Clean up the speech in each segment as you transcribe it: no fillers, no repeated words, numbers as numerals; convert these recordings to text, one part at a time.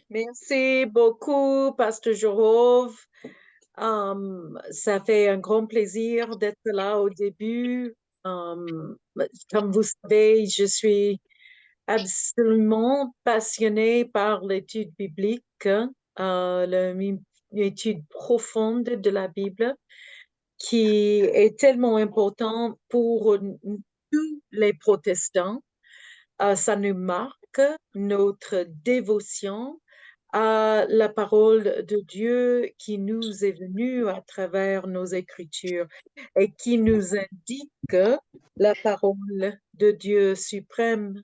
Merci beaucoup, Pasteur Jorov. Ça fait un grand plaisir d'être là au début. Comme vous savez, je suis absolument passionnée par l'étude biblique, l'étude profonde de la Bible, qui est tellement important pour tous les protestants. Ça nous marque notre dévotion à la parole de Dieu qui nous est venue à travers nos Écritures et qui nous indique la parole de Dieu suprême,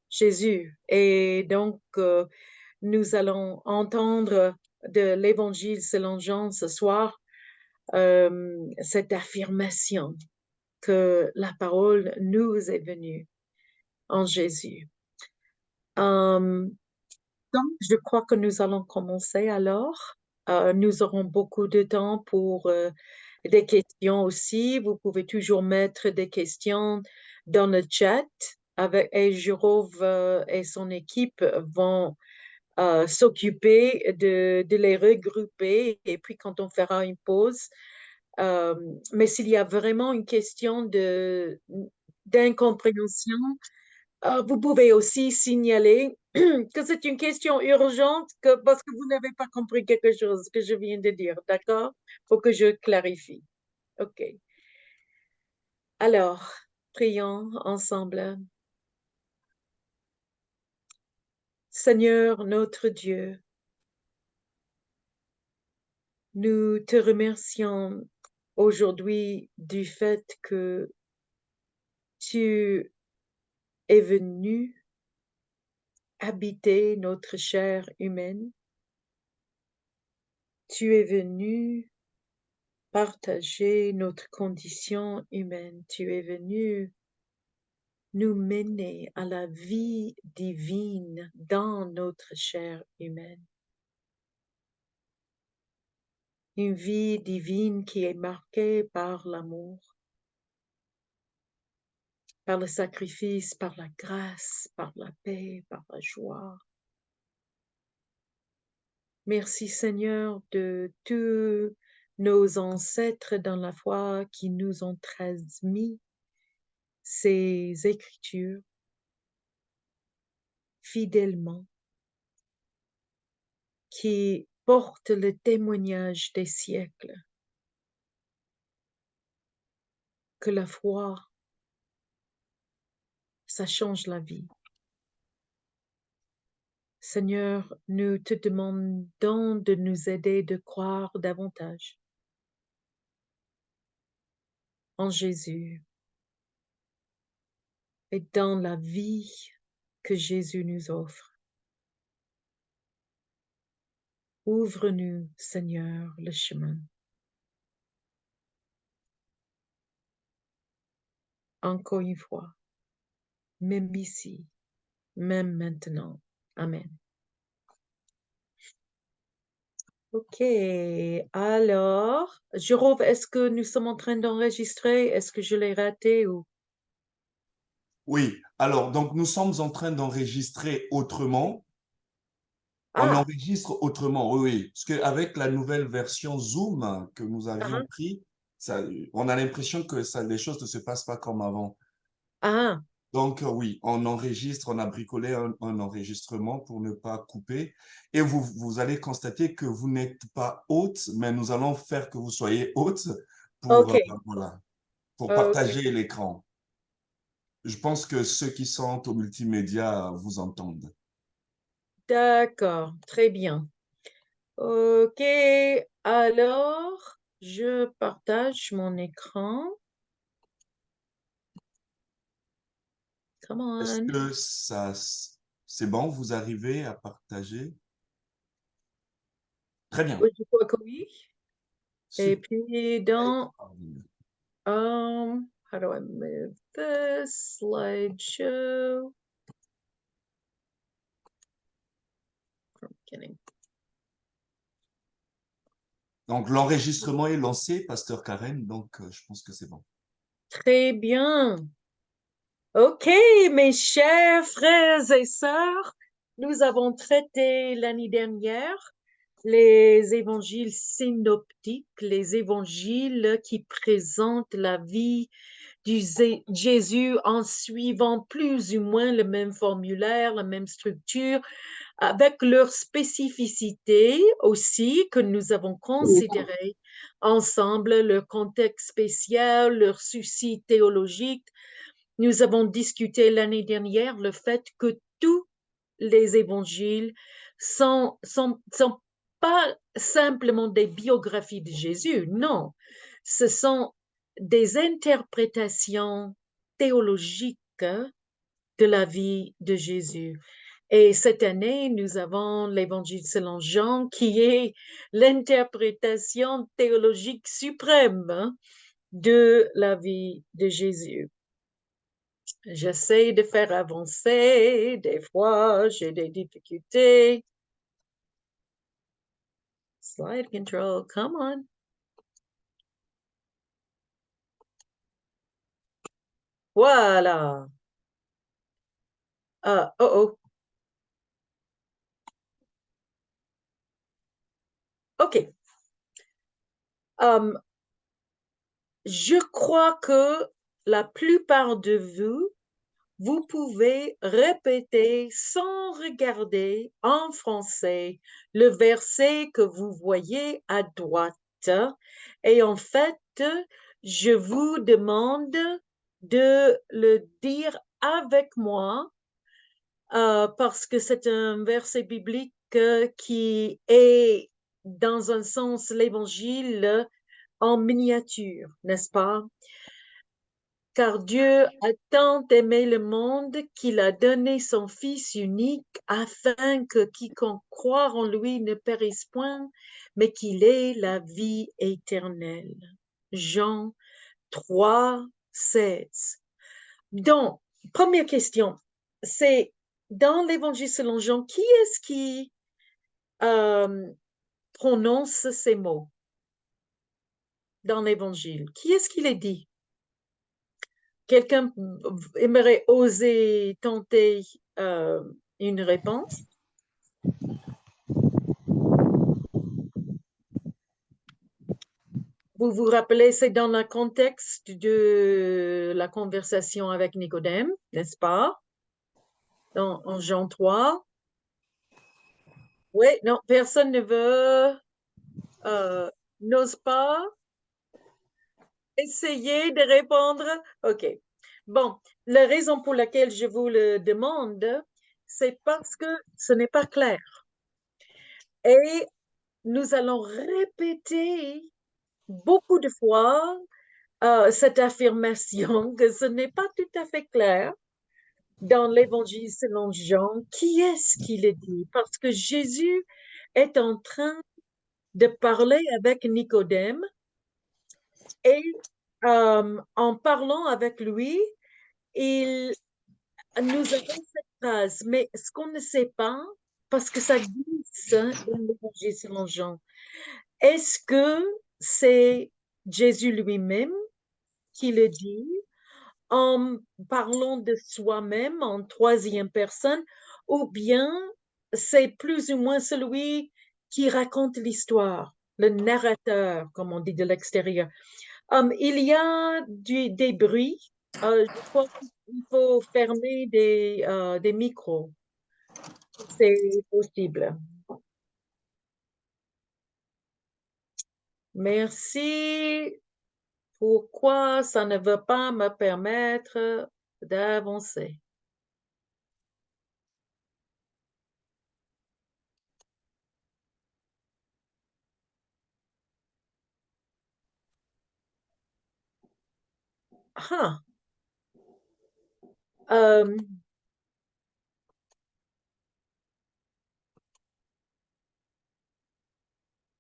Jésus. Et donc, nous allons entendre de l'Évangile selon Jean ce soir cette affirmation que la parole nous est venue en Jésus. Donc, je crois que nous allons commencer alors. Nous aurons beaucoup de temps pour des questions aussi. Vous pouvez toujours mettre des questions dans le chat et Jérôme et son équipe vont s'occuper de les regrouper et puis quand on fera une pause. Mais s'il y a vraiment une question d'incompréhension, vous pouvez aussi signaler que c'est une question urgente parce que vous n'avez pas compris quelque chose que je viens de dire, d'accord? Faut que je clarifie. OK. Alors, prions ensemble. Seigneur notre Dieu, nous te remercions aujourd'hui du fait que tu es venu habiter notre chair humaine. Tu es venu partager notre condition humaine. Tu es venu nous mener à la vie divine dans notre chair humaine. Une vie divine qui est marquée par l'amour, par le sacrifice, par la grâce, par la paix, par la joie. Merci Seigneur de tous nos ancêtres dans la foi qui nous ont transmis ces écritures fidèlement, qui portent le témoignage des siècles que la foi, ça change la vie. Seigneur, nous te demandons de nous aider de croire davantage en Jésus et dans la vie que Jésus nous offre. Ouvre-nous, Seigneur, le chemin. Encore une fois, même ici, même maintenant. Amen. OK. Alors, Jérôme, est-ce que nous sommes en train d'enregistrer? Est-ce que je l'ai raté ou... Oui, alors, donc nous sommes en train d'enregistrer autrement. On Ah, enregistre autrement, oui, oui. Parce qu'avec la nouvelle version Zoom que nous avions ah, pris, on a l'impression que les choses ne se passent pas comme avant. ah, Donc, oui, on enregistre, on a bricolé un enregistrement pour ne pas couper. Et vous allez constater que vous n'êtes pas hôte, mais nous allons faire que vous soyez hôte pour, OK. voilà, pour OK. partager l'écran. Je pense que ceux qui sont au multimédia vous entendent. D'accord. Très bien. OK. Alors, je partage mon écran. Come Est-ce on. que c'est bon, vous arrivez à partager? Très bien. Oui, je crois que oui. Et Super. puis, dans... Extraordinaire. How do I move this slideshow? From beginning. Donc, l'enregistrement est lancé, Pasteur Karen, donc je pense que c'est bon. Très bien. OK, mes chers frères et sœurs, Nous avons traité l'année dernière les évangiles synoptiques, les évangiles qui présentent la vie du Jésus en suivant plus ou moins le même formulaire, la même structure, avec leur spécificité aussi que nous avons considéré ensemble, leur contexte spécial, leur souci théologique. Nous avons discuté l'année dernière le fait que tous les évangiles sont pas simplement des biographies de Jésus, non, ce sont des interprétations théologiques de la vie de Jésus. Et cette année, nous avons l'Évangile selon Jean, qui est l'interprétation théologique suprême de la vie de Jésus. J'essaie de faire avancer, des fois j'ai des difficultés. Slide control, come on. Voilà. Oh. OK. Je crois que la plupart de vous pouvez répéter sans regarder en français le verset que vous voyez à droite. Et en fait, je vous demande de le dire avec moi parce que c'est un verset biblique qui est, dans un sens, l'évangile en miniature, n'est-ce pas? Car Dieu a tant aimé le monde qu'il a donné son Fils unique afin que quiconque croit en lui ne périsse point, mais qu'il ait la vie éternelle. Jean 3, 16. Donc, première question, c'est dans l'Évangile selon Jean, qui est-ce qui euh, prononce ces mots dans l'Évangile? Qui est-ce qui les dit? Quelqu'un aimerait oser tenter une réponse? Vous vous rappelez, c'est dans le contexte de la conversation avec Nicodème, n'est-ce pas? En Jean 3. Oui, non, personne ne veut, n'ose pas essayer de répondre. OK. Bon, la raison pour laquelle je vous le demande, c'est parce que ce n'est pas clair. Et nous allons répéter beaucoup de fois cette affirmation que ce n'est pas tout à fait clair dans l'Évangile selon Jean. Qui est-ce qui le dit? Parce que Jésus est en train de parler avec Nicodème et en parlant avec lui, nous avons cette phrase, mais ce qu'on ne sait pas, parce que ça glisse dans l'Évangile selon Jean, est-ce que c'est Jésus lui-même qui le dit en parlant de soi-même en troisième personne, ou bien c'est plus ou moins celui qui raconte l'histoire, le narrateur, comme on dit de l'extérieur. Il y a des bruits. Je crois qu'il faut fermer des micros. C'est possible. Merci. Pourquoi ça ne veut pas me permettre d'avancer? Ah, euh,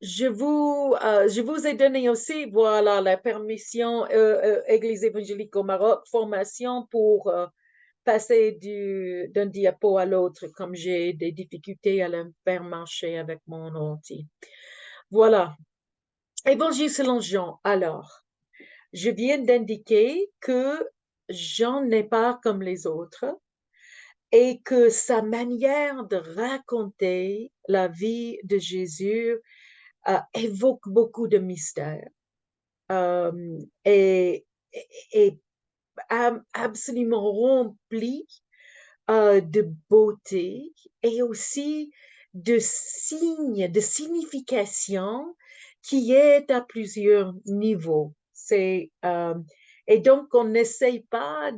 je vous ai donné aussi, voilà, la permission Église évangélique au Maroc, formation pour passer d'un diapo à l'autre, comme j'ai des difficultés à le faire marcher avec mon ordi. Voilà. Évangile selon Jean. Alors, je viens d'indiquer que Jean n'est pas comme les autres et que sa manière de raconter la vie de Jésus évoque beaucoup de mystères euh, et, et absolument rempli de beauté et aussi de signes, de signification qui est à plusieurs niveaux. Et donc, on n'essaye pas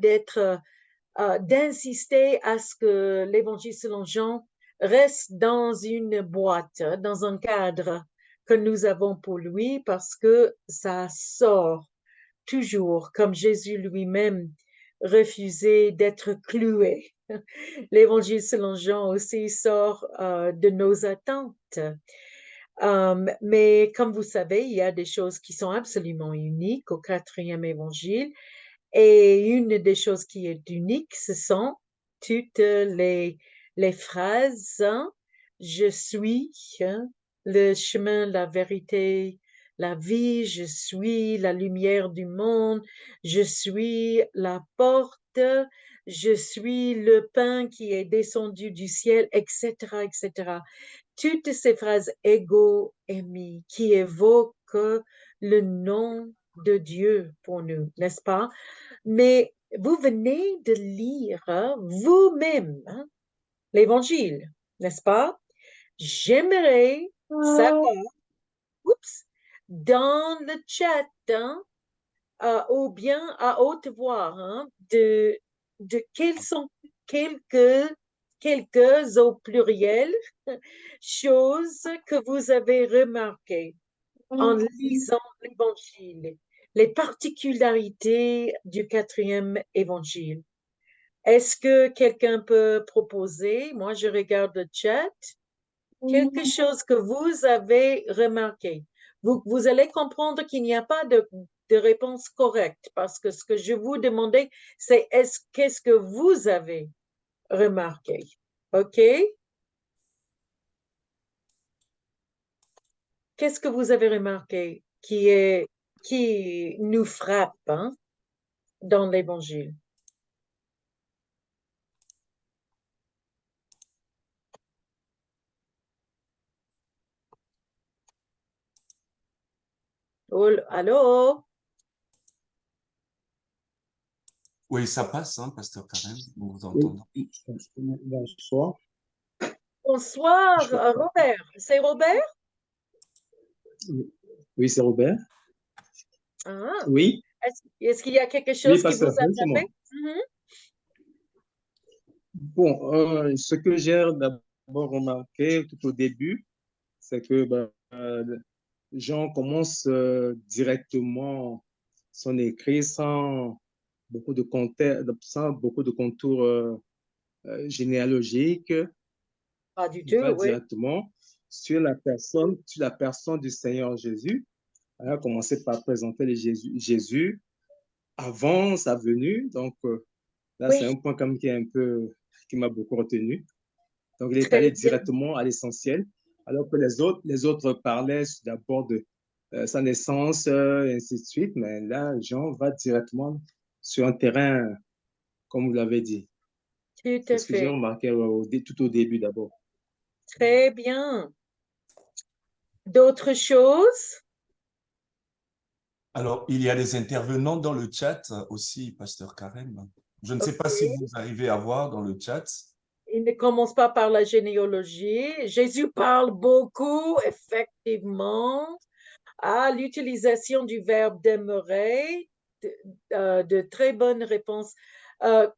d'insister à ce que l'évangile selon Jean reste dans une boîte, dans un cadre que nous avons pour lui, parce que ça sort toujours, comme Jésus lui-même refusait d'être cloué. L'évangile selon Jean aussi sort de nos attentes. Mais comme vous savez, il y a des choses qui sont absolument uniques au quatrième évangile. Et une des choses qui est unique, ce sont toutes les phrases, hein. Je suis, hein, le chemin, la vérité, la vie, je suis la lumière du monde, je suis la porte, je suis le pain qui est descendu du ciel, etc., etc. Toutes ces phrases ego émis qui évoquent le nom de Dieu pour nous, n'est-ce pas? Mais vous venez de lire vous-même l'Évangile, n'est-ce pas? J'aimerais savoir, oups, dans le chat, ou bien à haute voix, de quelles sont quelques au pluriel choses que vous avez remarquées en lisant l'Évangile, les particularités du quatrième Évangile. Est-ce que quelqu'un peut proposer, moi je regarde le chat, quelque chose que vous avez remarqué? Vous allez comprendre qu'il n'y a pas de réponse correcte parce que ce que je vous demandais, c'est qu'est-ce que vous avez remarqué? OK? Qu'est-ce que vous avez remarqué qui nous frappe, hein, dans l'Évangile? Oh, allô? Oui, ça passe, hein, Pasteur Karen, nous vous Oui, entendons. bonsoir. Bonsoir, Je- Robert. C'est Robert? Oui, c'est Robert. Ah. Oui, Est-ce qu'il y a quelque oui, chose qui vous pasteur, a oui, c'est moi. frappé? Mhm. Bon, ce que j'ai d'abord remarqué tout au début, c'est que Jean commence directement son écrit sans beaucoup de contours généalogiques. Pas du Il tout, va oui. directement sur la personne du Seigneur Jésus. Il a commencé par présenter Jésus avant sa venue. Donc, là, c'est Oui, un point comme qui m'a beaucoup retenu. Donc, il est très allé bien. directement à l'essentiel, alors que les autres parlaient d'abord de sa naissance, et ainsi de suite. Mais là, Jean va directement sur un terrain, comme vous l'avez dit. Tout C'est à ce que j'ai fait. remarqué tout au début d'abord. Très bien. D'autres choses? Alors, il y a des intervenants dans le chat aussi, Pasteur Karen. Je ne sais pas si OK. vous arrivez à voir dans le chat. Il ne commence pas par la généalogie. Jésus parle beaucoup, effectivement, à l'utilisation du verbe demeurer, de très bonnes réponses.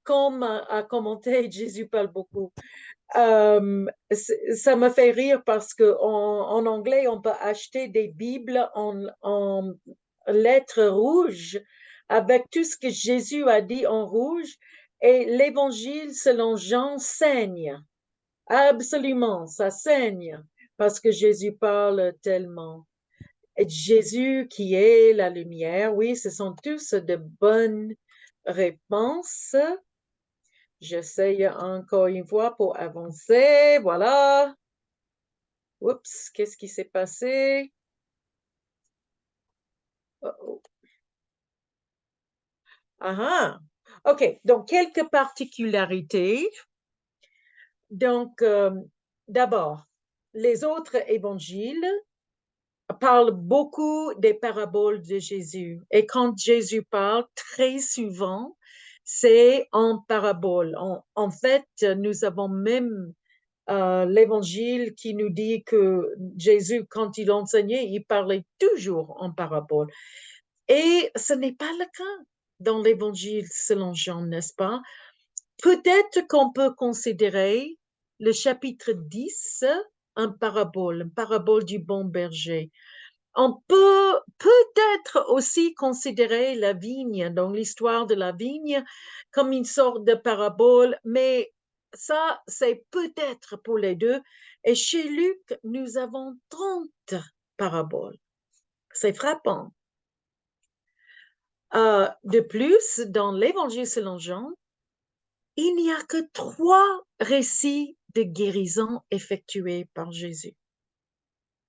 Comme a commenté, Jésus parle beaucoup. Ça me fait rire parce que en anglais, on peut acheter des Bibles en lettres rouges avec tout ce que Jésus a dit en rouge et l'évangile selon Jean saigne. Absolument, ça saigne parce que Jésus parle tellement. Et Jésus qui est la lumière, oui, ce sont tous de bonnes réponses. J'essaye encore une fois pour avancer. Voilà. Oups, qu'est-ce qui s'est passé? Oh. Ah, ah. OK, donc quelques particularités. Donc, d'abord, les autres évangiles parlent beaucoup des paraboles de Jésus. Et quand Jésus parle, très souvent, c'est en parabole. En fait, nous avons même l'évangile qui nous dit que Jésus, quand il enseignait, il parlait toujours en parabole. Et ce n'est pas le cas dans l'évangile selon Jean, n'est-ce pas? Peut-être qu'on peut considérer le chapitre 10 une parabole du bon berger. On peut peut-être aussi considérer la vigne, donc l'histoire de la vigne, comme une sorte de parabole, mais ça, c'est peut-être pour les deux. Et chez Luc, nous avons 30 paraboles. C'est frappant. De plus, dans l'Évangile selon Jean, il n'y a que 3 récits de guérison effectués par Jésus.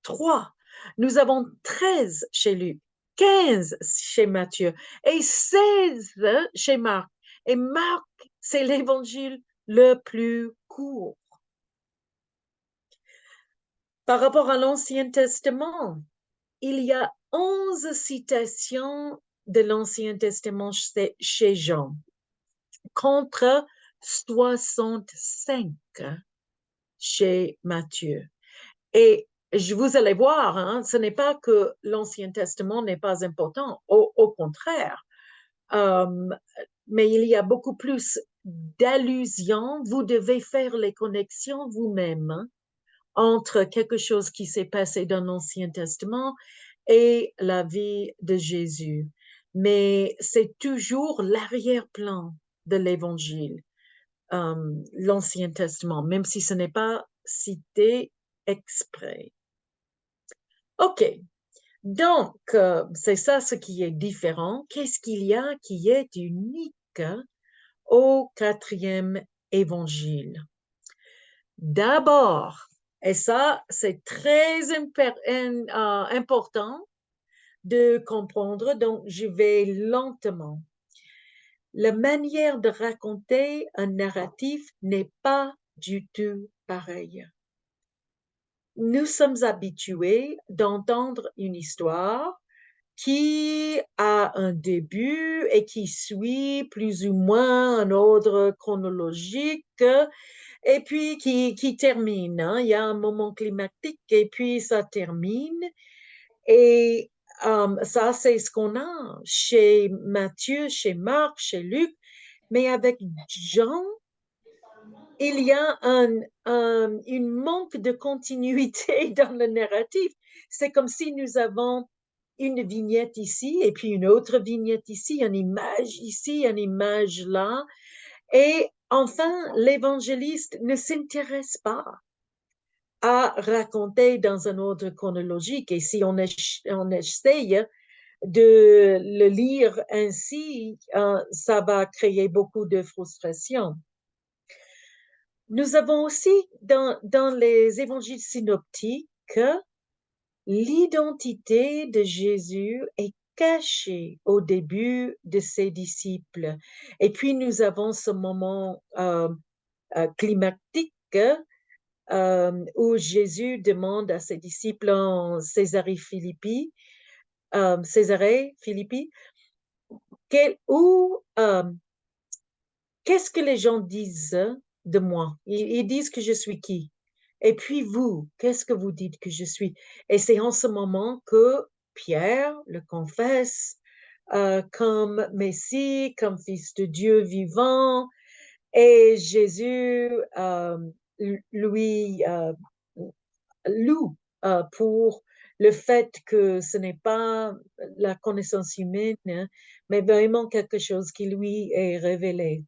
3. Nous avons 13 chez Luc, 15 chez Matthieu et 16 chez Marc. Et Marc, c'est l'évangile le plus court. Par rapport à l'Ancien Testament, il y a 11 citations de l'Ancien Testament chez Jean, contre 65 chez Matthieu. Et vous allez voir, hein, ce n'est pas que l'Ancien Testament n'est pas important, au contraire, mais il y a beaucoup plus d'allusions. Vous devez faire les connexions vous-même, hein, entre quelque chose qui s'est passé dans l'Ancien Testament et la vie de Jésus. Mais c'est toujours l'arrière-plan de l'Évangile, l'Ancien Testament, même si ce n'est pas cité exprès. OK, donc c'est ça ce qui est différent. Qu'est-ce qu'il y a qui est unique au 4e évangile? D'abord, et ça c'est très important de comprendre, donc je vais lentement. La manière de raconter un narratif n'est pas du tout pareille. Nous sommes habitués d'entendre une histoire qui a un début et qui suit plus ou moins un ordre chronologique et puis qui termine, hein. Il y a un moment climatique et puis ça termine. Et ça, c'est ce qu'on a chez Matthieu, chez Marc, chez Luc. Mais avec Jean, il y a une manque de continuité dans le narratif. C'est comme si nous avons une vignette ici et puis une autre vignette ici, une image ici, une image là. Et enfin, l'évangéliste ne s'intéresse pas à raconter dans un ordre chronologique. Et si on essaye de le lire ainsi, ça va créer beaucoup de frustration. Nous avons aussi dans les évangiles synoptiques, l'identité de Jésus est cachée au début de ses disciples. Et puis nous avons ce moment climatique où Jésus demande à ses disciples en Césarée Philippi, qu'est-ce que les gens disent de moi? Ils disent que je suis qui? Et puis vous, qu'est-ce que vous dites que je suis? Et c'est en ce moment que Pierre le confesse comme Messie, comme Fils de Dieu vivant, et Jésus lui loue pour le fait que ce n'est pas la connaissance humaine, hein, mais vraiment quelque chose qui lui est révélé,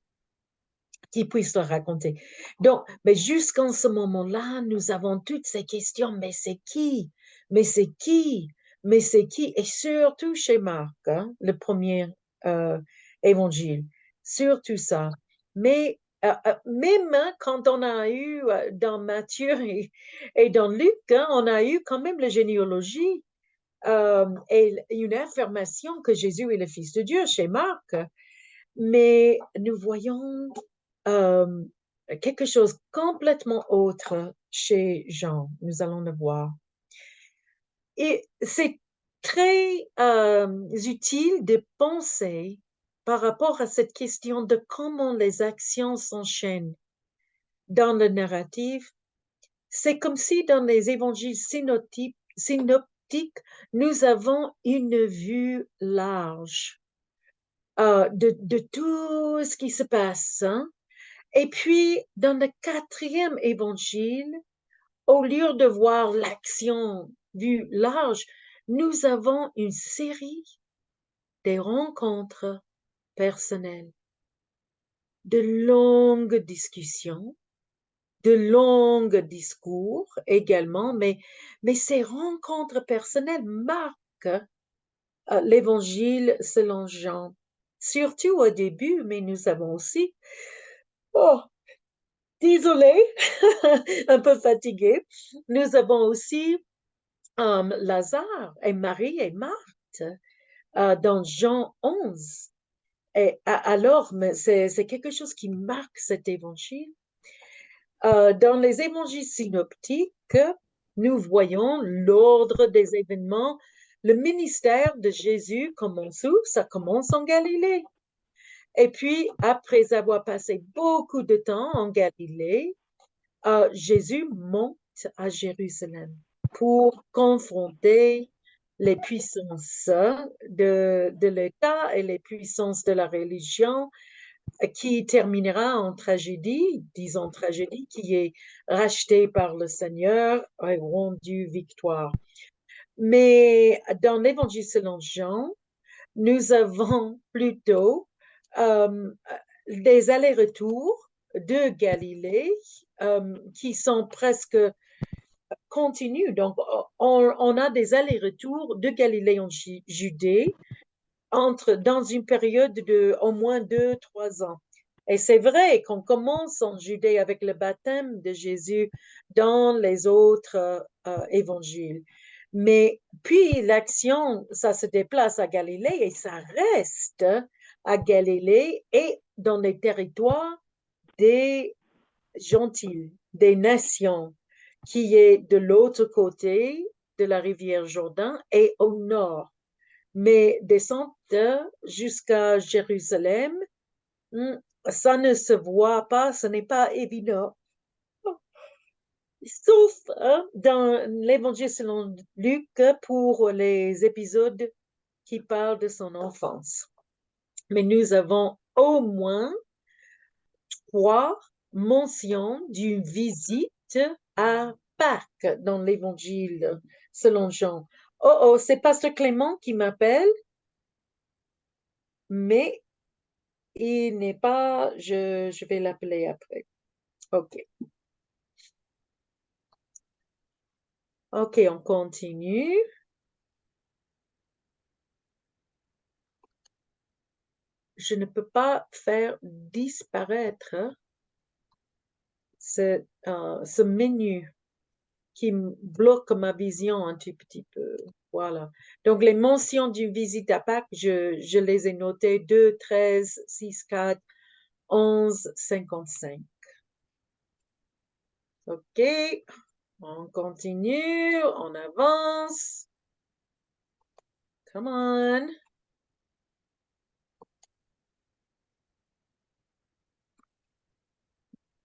qui puisse le raconter. Donc, mais jusqu'en ce moment-là, nous avons toutes ces questions, mais c'est qui? Mais c'est qui? Mais c'est qui? Et surtout chez Marc, hein, le premier évangile, surtout ça. Mais même hein, quand on a eu dans Matthieu et dans Luc, hein, on a eu quand même la généalogie et une affirmation que Jésus est le Fils de Dieu chez Marc. Mais nous voyons quelque chose complètement autre chez Jean. Nous allons le voir. Et c'est très utile de penser par rapport à cette question de comment les actions s'enchaînent dans le narratif. C'est comme si dans les évangiles synoptiques, nous avons une vue large de tout ce qui se passe, hein. Et puis, dans le quatrième évangile, au lieu de voir l'action vue large, nous avons une série de rencontres personnelles, de longues discussions, de longs discours également, mais ces rencontres personnelles marquent l'évangile selon Jean, surtout au début, mais nous avons aussi, oh, désolé, un peu fatigué, nous avons aussi Lazare et Marie et Marthe dans Jean 11. Et alors, c'est quelque chose qui marque cet évangile. Dans les évangiles synoptiques, nous voyons l'ordre des événements. Le ministère de Jésus commence où? Ça commence en Galilée. Et puis, après avoir passé beaucoup de temps en Galilée, Jésus monte à Jérusalem pour confronter les puissances de l'État et les puissances de la religion qui terminera en tragédie, disons tragédie, qui est rachetée par le Seigneur et rendue victoire. Mais dans l'Évangile selon Jean, nous avons plutôt des allers-retours de Galilée qui sont presque continus. Donc, on a des allers-retours de Galilée en Judée dans une période de au moins 2, 3 ans. Et c'est vrai qu'on commence en Judée avec le baptême de Jésus dans les autres évangiles. Mais puis l'action, ça se déplace à Galilée et ça reste à Galilée et dans les territoires des gentils, des nations, qui est de l'autre côté de la rivière Jourdain et au nord. Mais descendre jusqu'à Jérusalem, ça ne se voit pas, ce n'est pas évident. Sauf dans l'Évangile selon Luc pour les épisodes qui parlent de son enfance. Mais nous avons au moins 3 mentions d'une visite à Pâques dans l'Évangile selon Jean. Oh, c'est Pasteur Clément qui m'appelle, mais il n'est pas, je vais l'appeler après. OK. OK, on continue. Je ne peux pas faire disparaître ce menu qui bloque ma vision un tout petit peu. Voilà. Donc, les mentions d'une visite à Pâques, je les ai notées 2, 13, 6, 4, 11, 55. OK. On continue, on avance. Come on.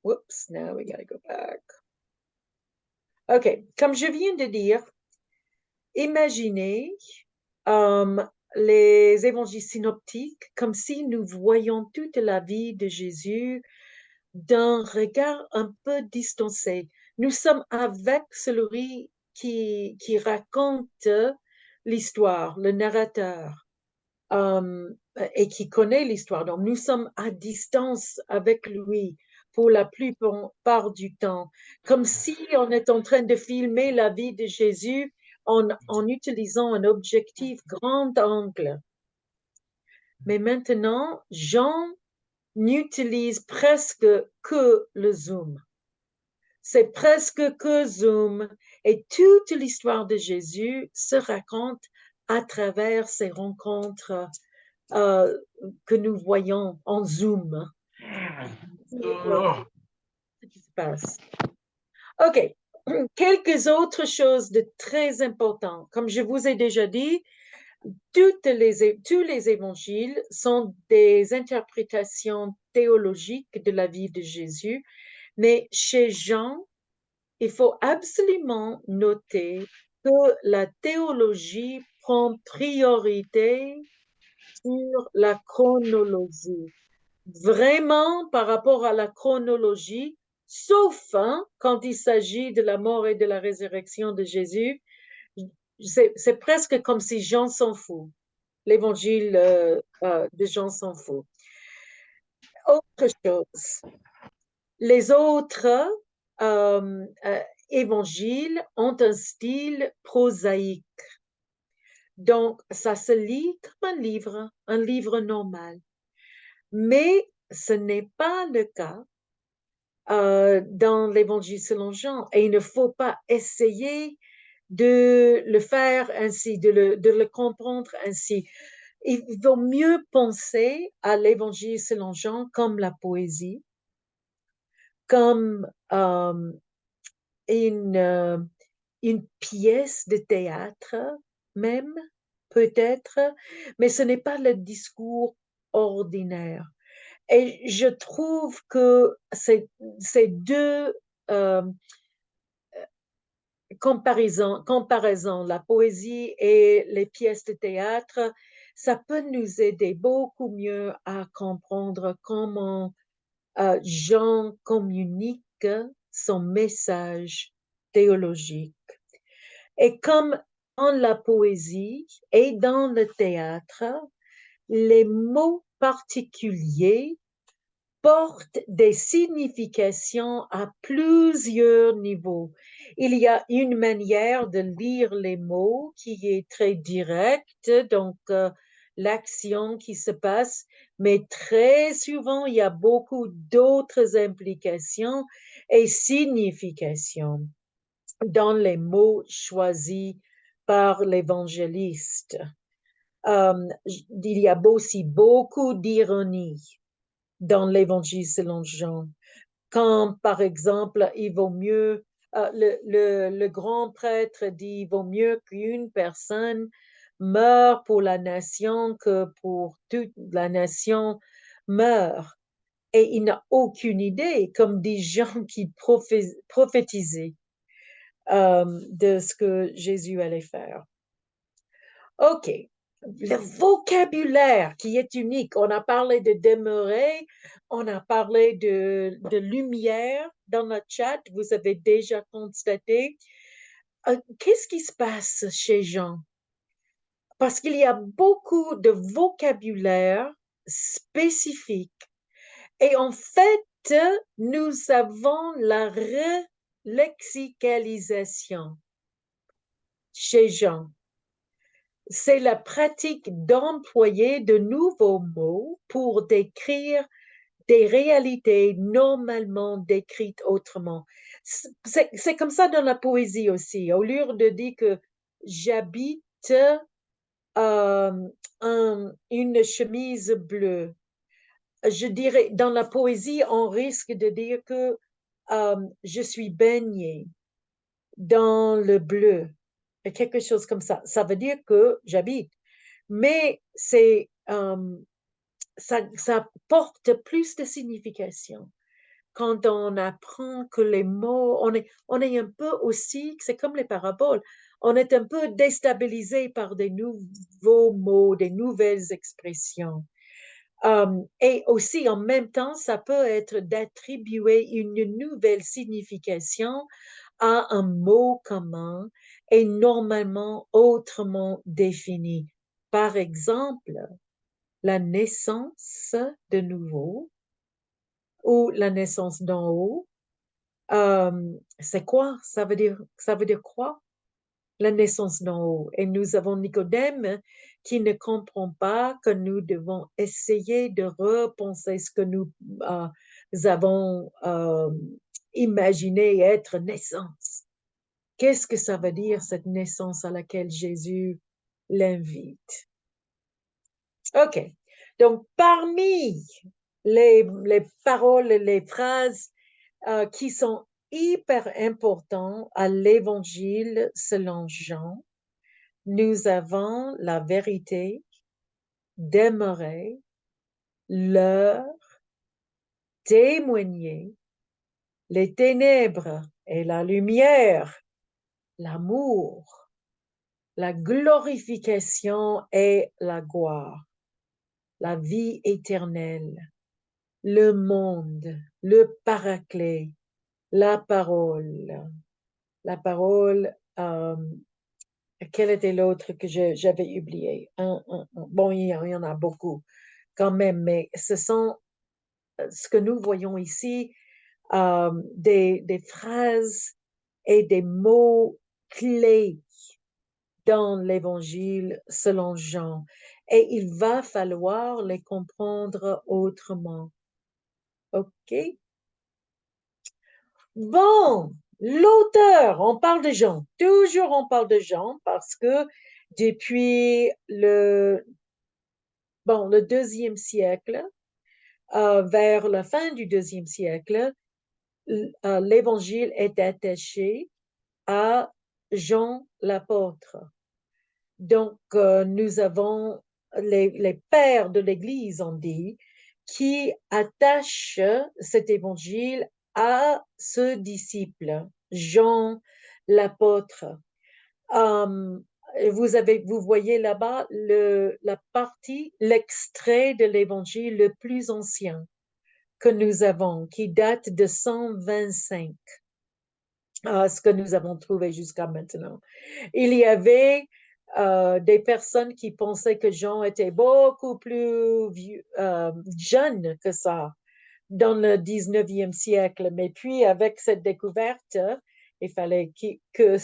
Whoops, now we gotta go back. OK, comme je viens de dire, imaginez les évangiles synoptiques comme si nous voyons toute la vie de Jésus d'un regard un peu distancé. Nous sommes avec celui qui raconte l'histoire, le narrateur, et qui connaît l'histoire. Donc, nous sommes à distance avec lui pour la plupart du temps, comme si on est en train de filmer la vie de Jésus en utilisant un objectif grand angle. Mais maintenant, Jean n'utilise presque que le zoom. C'est presque que zoom. Et toute l'histoire de Jésus se raconte à travers ces rencontres que nous voyons en zoom. passe. OK. Quelques autres choses de très importantes. Comme je vous ai déjà dit, tous les évangiles sont des interprétations théologiques de la vie de Jésus, mais chez Jean, il faut absolument noter que la théologie prend priorité sur la chronologie. Vraiment, par rapport à la chronologie, sauf quand il s'agit de la mort et de la résurrection de Jésus, c'est presque comme si Jean s'en fout. L'évangile de Jean s'en fout. Autre chose, les autres évangiles ont un style prosaïque. Donc, ça se lit comme un livre normal. Mais ce n'est pas le cas dans l'évangile selon Jean. Et il ne faut pas essayer de le faire ainsi, de le comprendre ainsi. Il vaut mieux penser à l'évangile selon Jean comme la poésie, comme une pièce de théâtre même, peut-être, mais ce n'est pas le discours ordinaire. Et je trouve que ces deux euh, comparaisons, la poésie et les pièces de théâtre, ça peut nous aider beaucoup mieux à comprendre comment Jean communique son message théologique. Et comme dans la poésie et dans le théâtre, les mots particuliers portent des significations à plusieurs niveaux. Il y a une manière de lire les mots qui est très directe, donc l'action qui se passe, mais très souvent, il y a beaucoup d'autres implications et significations dans les mots choisis par l'évangéliste. Il y a aussi beaucoup d'ironie dans l'évangile selon Jean. Quand, par exemple, il vaut mieux, le grand prêtre dit, il vaut mieux qu'une personne meure pour la nation que pour toute la nation meure. Et il n'a aucune idée, comme des gens qui prophétisaient de ce que Jésus allait faire. OK. Le vocabulaire qui est unique. On a parlé de demeurer, on a parlé de lumière dans notre chat, vous avez déjà constaté. Qu'est-ce qui se passe chez Jean? Parce qu'il y a beaucoup de vocabulaire spécifique. Et en fait, nous avons la relexicalisation chez Jean. C'est la pratique d'employer de nouveaux mots pour décrire des réalités normalement décrites autrement. C'est comme ça dans la poésie aussi. Au lieu de dire que j'habite une chemise bleue, je dirais, dans la poésie, on risque de dire que je suis baignée dans le bleu, quelque chose comme ça. Ça veut dire que j'habite. Mais ça porte plus de signification quand on apprend que les mots, on est un peu aussi, c'est comme les paraboles, on est un peu déstabilisé par des nouveaux mots, des nouvelles expressions. Et aussi, en même temps, ça peut être d'attribuer une nouvelle signification à un mot commun et normalement autrement défini. Par exemple, la naissance de nouveau ou la naissance d'en haut. C'est quoi? Ça veut dire quoi? La naissance d'en haut. Et nous avons Nicodème qui ne comprend pas que nous devons essayer de repenser ce que nous avons imaginé être naissance. Qu'est-ce que ça veut dire, cette naissance à laquelle Jésus l'invite? OK. Donc, parmi les paroles, les phrases qui sont hyper importants à l'Évangile selon Jean. Nous avons la vérité, demeurer, l'heure, témoigner, les ténèbres et la lumière, l'amour, la glorification et la gloire, la vie éternelle, le monde, le paraclet, la parole. La parole, quel était l'autre que j'avais oublié? Bon, il y en a beaucoup quand même, mais ce sont ce que nous voyons ici, des phrases et des mots clés dans l'Évangile selon Jean. Et il va falloir les comprendre autrement. OK? Bon, l'auteur, on parle de Jean. Toujours on parle de Jean parce que depuis le deuxième siècle, vers la fin du deuxième siècle, l'Évangile est attaché à Jean l'apôtre. Donc, nous avons les pères de l'Église, on dit, qui attachent cet évangile à ce disciple, Jean l'apôtre. Vous voyez là-bas la partie, l'extrait de l'évangile le plus ancien que nous avons, qui date de 125, ce que nous avons trouvé jusqu'à maintenant. Il y avait des personnes qui pensaient que Jean était beaucoup plus jeune que ça dans le 19e siècle. Mais puis, avec cette découverte, il fallait que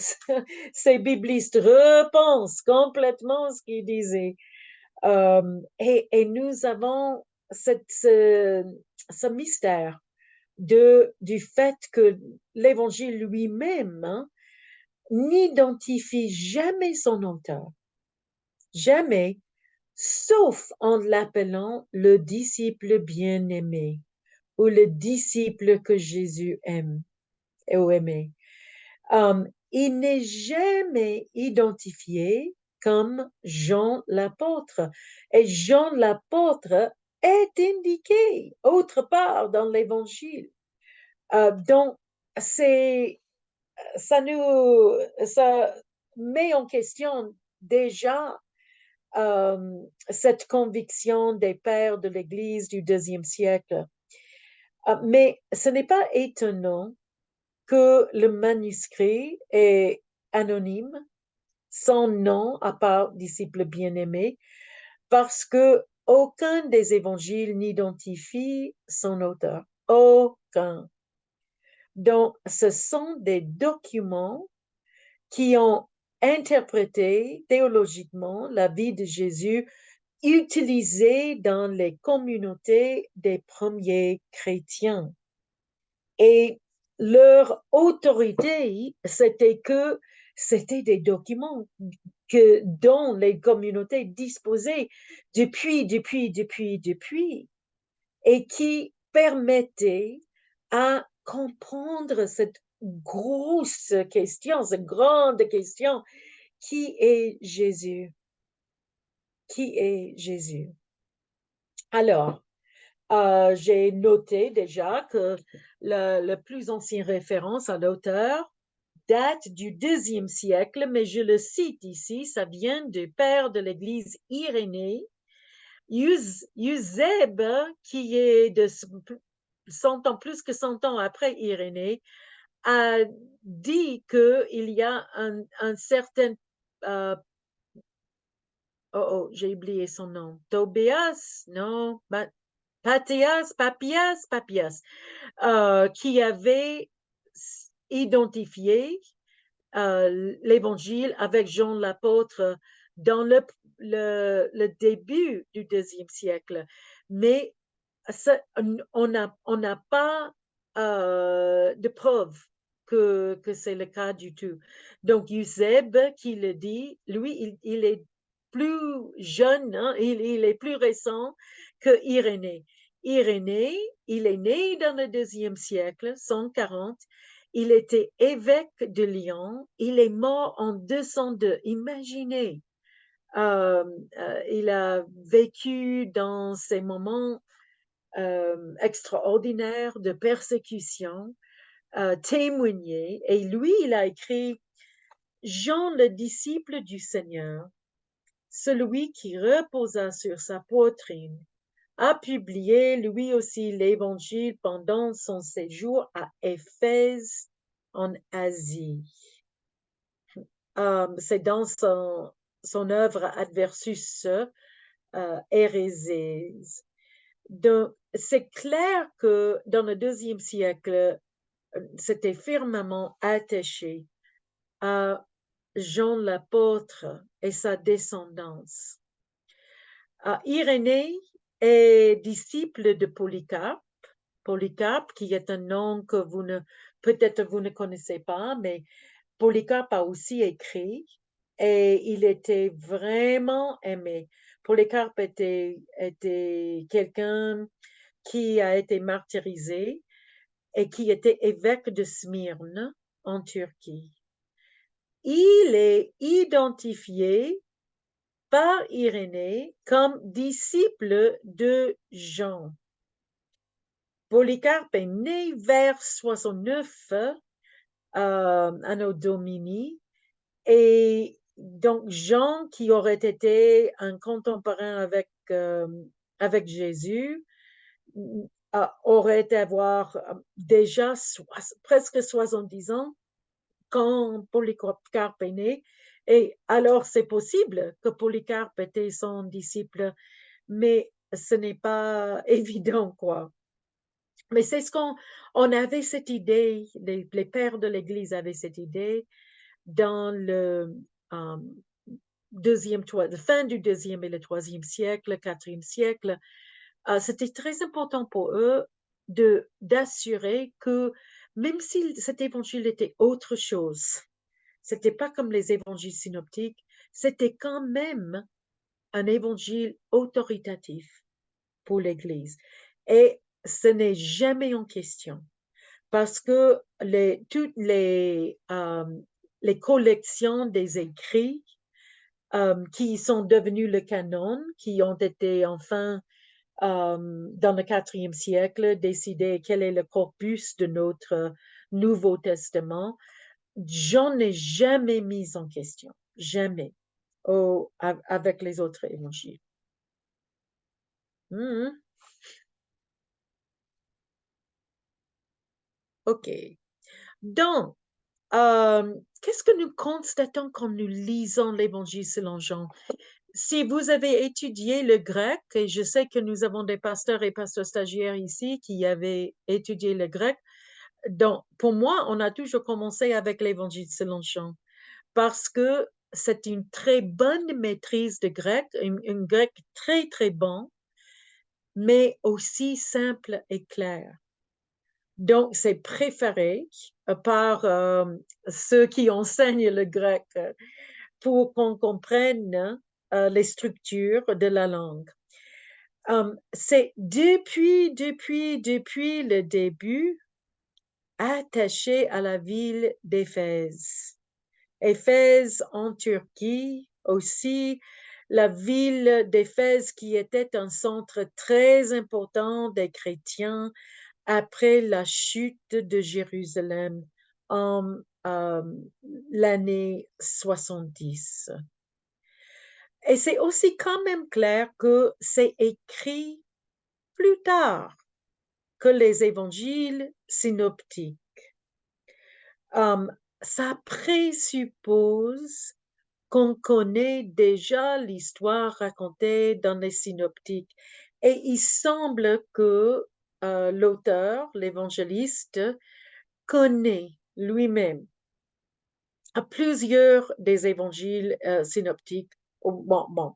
ces biblistes repensent complètement ce qu'ils disaient. Et nous avons ce mystère du fait que l'Évangile lui-même n'identifie jamais son auteur. Jamais, sauf en l'appelant le disciple bien-aimé ou le disciple que Jésus aime ou aimait. Il n'est jamais identifié comme Jean l'apôtre. Et Jean l'apôtre est indiqué autre part dans l'Évangile. Donc, ça met en question déjà cette conviction des pères de l'Église du deuxième siècle. Mais ce n'est pas étonnant que le manuscrit est anonyme, sans nom à part disciple bien-aimé, parce que aucun des évangiles n'identifie son auteur. Aucun. Donc, ce sont des documents qui ont interprété théologiquement la vie de Jésus utilisés dans les communautés des premiers chrétiens. Et leur autorité, c'était que c'était des documents dont les communautés disposaient depuis, et qui permettaient à comprendre cette grosse question, cette grande question, qui est Jésus? Qui est Jésus? Alors, j'ai noté déjà que la plus ancienne référence à l'auteur date du deuxième siècle, mais je le cite ici, ça vient du père de l'Église Irénée, Eusèbe, qui est de 100 ans, plus que 100 ans après Irénée, a dit qu'il y a un certain j'ai oublié son nom. Tobias, non, Papias, qui avait identifié l'évangile avec Jean l'apôtre dans le début du deuxième siècle. Mais on n'a pas de preuve que c'est le cas du tout. Donc, Eusèbe, qui le dit, lui, il est plus jeune, hein, il est plus récent que Irénée. Irénée, il est né dans le 2e siècle, 140. Il était évêque de Lyon. Il est mort en 202. Imaginez, il a vécu dans ces moments extraordinaires de persécution, témoigné. Et lui, il a écrit Jean, le disciple du Seigneur, celui qui reposa sur sa poitrine, a publié lui aussi l'Évangile pendant son séjour à Éphèse en Asie. C'est dans son œuvre Adversus Héréses. Donc, c'est clair que dans le 2e siècle, c'était fermement attaché à Jean l'apôtre et sa descendance. Irénée est disciple de Polycarpe. Polycarpe, qui est un nom que peut-être vous ne connaissez pas, mais Polycarpe a aussi écrit et il était vraiment aimé. Polycarpe était quelqu'un qui a été martyrisé et qui était évêque de Smyrne en Turquie. Il est identifié par Irénée comme disciple de Jean. Polycarpe est né vers 69 Anno Domini, et donc Jean, qui aurait été un contemporain avec Jésus, aurait avoir déjà presque 70 ans quand Polycarpe est né. Et alors, c'est possible que Polycarpe était son disciple, mais ce n'est pas évident, quoi. Mais c'est ce qu'on avait cette idée, les pères de l'Église avaient cette idée dans le fin du 2e et le 3e siècle, le 4e siècle. C'était très important pour eux d'assurer que même si cet évangile était autre chose, c'était pas comme les évangiles synoptiques, c'était quand même un évangile autoritatif pour l'Église. Et ce n'est jamais en question parce que toutes les collections des écrits qui sont devenus le canon, qui ont été enfin dans le 4e siècle décidé quel est le corpus de notre Nouveau Testament, Jean n'est jamais mis en question, jamais, avec les autres évangiles. OK. Donc, qu'est-ce que nous constatons quand nous lisons l'Évangile selon Jean? Si vous avez étudié le grec, et je sais que nous avons des pasteurs et pasteurs stagiaires ici qui avaient étudié le grec, donc pour moi, on a toujours commencé avec l'Évangile selon Jean parce que c'est une très bonne maîtrise de grec, un grec très, très bon, mais aussi simple et clair. Donc, c'est préféré par ceux qui enseignent le grec pour qu'on comprenne les structures de la langue. C'est depuis le début attaché à la ville d'Éphèse. Éphèse en Turquie aussi, la ville d'Éphèse qui était un centre très important des chrétiens après la chute de Jérusalem en l'année 70. Et c'est aussi quand même clair que c'est écrit plus tard que les évangiles synoptiques. Ça présuppose qu'on connaît déjà l'histoire racontée dans les synoptiques. Et il semble que l'auteur, l'évangéliste, connaît lui-même plusieurs des évangiles synoptiques.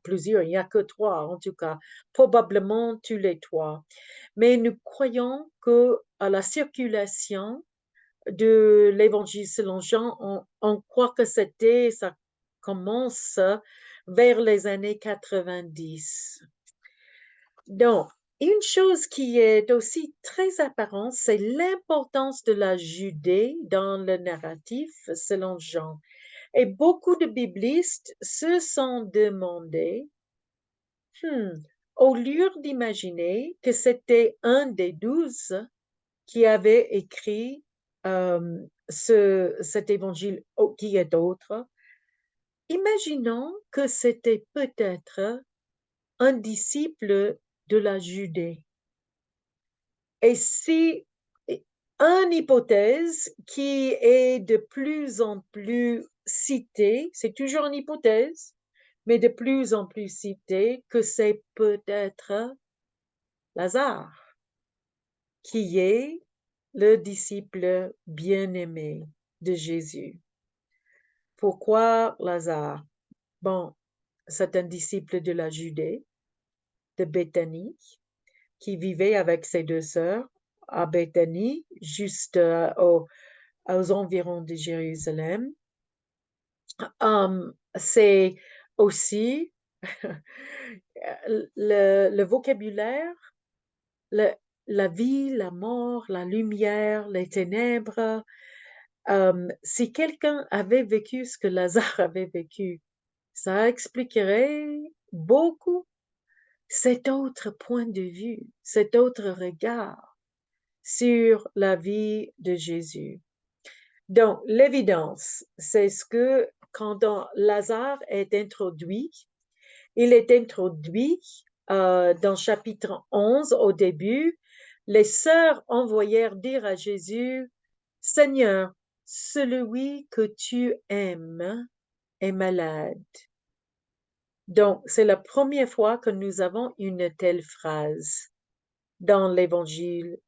Plusieurs, il n'y a que 3 en tout cas, probablement tous les 3. Mais nous croyons que la circulation de l'évangile selon Jean, on croit que ça commence vers les années 90. Donc, une chose qui est aussi très apparente, c'est l'importance de la Judée dans le narratif selon Jean. Et beaucoup de biblistes se sont demandé, au lieu d'imaginer que c'était un des 12 qui avait écrit cet évangile qui est autre, imaginons que c'était peut-être un disciple de la Judée. Et si une hypothèse qui est de plus en plus citée, c'est toujours une hypothèse, mais de plus en plus citée, que c'est peut-être Lazare, qui est le disciple bien-aimé de Jésus. Pourquoi Lazare? Bon, c'est un disciple de la Judée, de Béthanie, qui vivait avec ses deux sœurs à Béthanie, juste aux environs de Jérusalem. C'est aussi le vocabulaire, la vie, la mort, la lumière, les ténèbres. Si quelqu'un avait vécu ce que Lazare avait vécu, ça expliquerait beaucoup cet autre point de vue, cet autre regard sur la vie de Jésus. Donc, l'évidence, c'est ce que quand Lazare est introduit, il est introduit dans chapitre 11 au début. Les sœurs envoyèrent dire à Jésus, Seigneur, celui que tu aimes est malade. Donc, c'est la première fois que nous avons une telle phrase dans l'évangile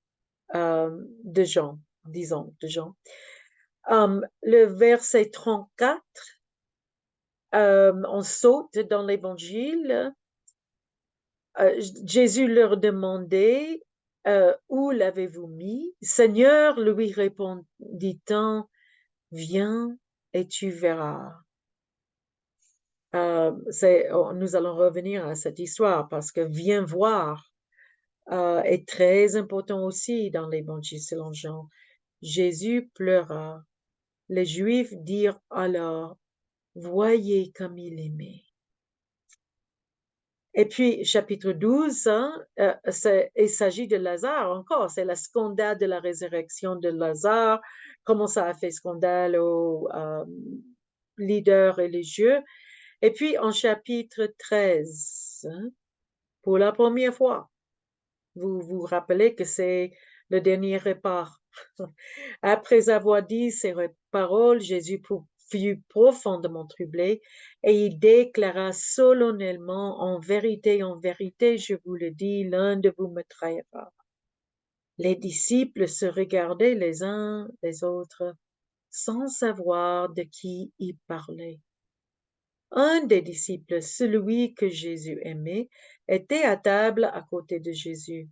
de Jean, disons, de Jean. Le verset 34, on saute dans l'évangile. Jésus leur demandait, où l'avez-vous mis? Seigneur, lui répondit-on, viens et tu verras. Nous allons revenir à cette histoire parce que viens voir est très important aussi dans l'évangile selon Jean. Jésus pleura. Les Juifs dirent alors, voyez comme il aimait. Et puis, chapitre 12, il s'agit de Lazare encore. C'est le scandale de la résurrection de Lazare, comment ça a fait scandale aux leaders religieux. Et puis, en chapitre 13, pour la première fois, vous vous rappelez que c'est le dernier repas. Après avoir dit ces paroles, Jésus fut profondément troublé et il déclara solennellement, en vérité, je vous le dis, l'un de vous me trahira. Les disciples se regardaient les uns les autres sans savoir de qui il parlait. Un des disciples, celui que Jésus aimait, était à table à côté de Jésus.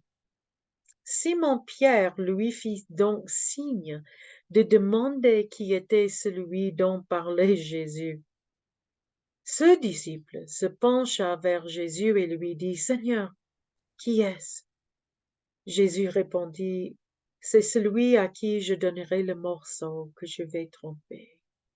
Simon-Pierre lui fit donc signe de demander qui était celui dont parlait Jésus. Ce disciple se pencha vers Jésus et lui dit, Seigneur, qui est-ce? Jésus répondit, c'est celui à qui je donnerai le morceau que je vais tromper.